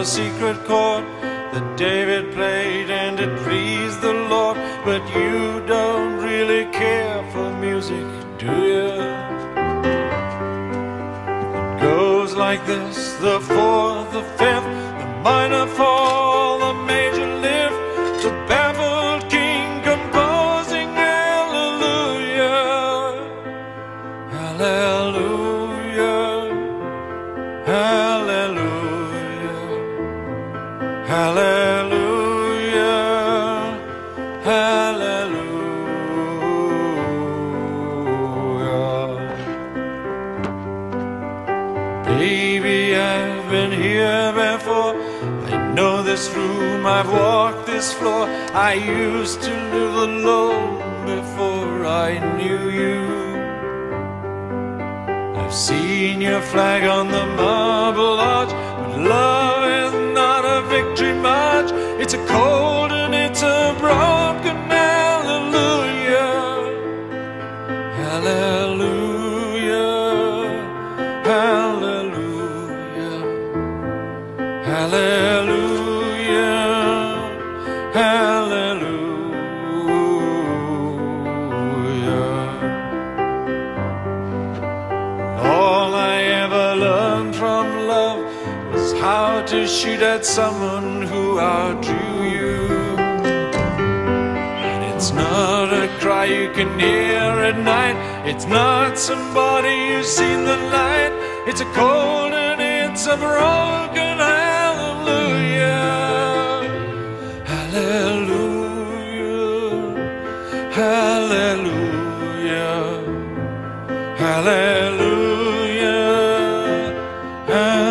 secret chord that David played and it pleased the Lord. But you don't really care for music, do you? It goes like this: the fourth, the fifth, the minor fall, the major lift, the baffled king composing hallelujah, hallelujah, hallelujah, hallelujah, hallelujah. Baby, I've been here before. I know this room, I've walked this floor. I used to live alone before I knew you. I've seen your flag on the marble arch, but love is not a victory march. It's a cold and it's a broken hallelujah, hallelujah, hallelujah, hallelujah, hallelujah. All I ever learned from love was how to shoot at someone who outdrew you. And it's not a cry you can hear at night, it's not somebody who's seen the light. It's a cold and it's a broken hallelujah, hallelujah, hallelujah, hallelujah, hallelujah.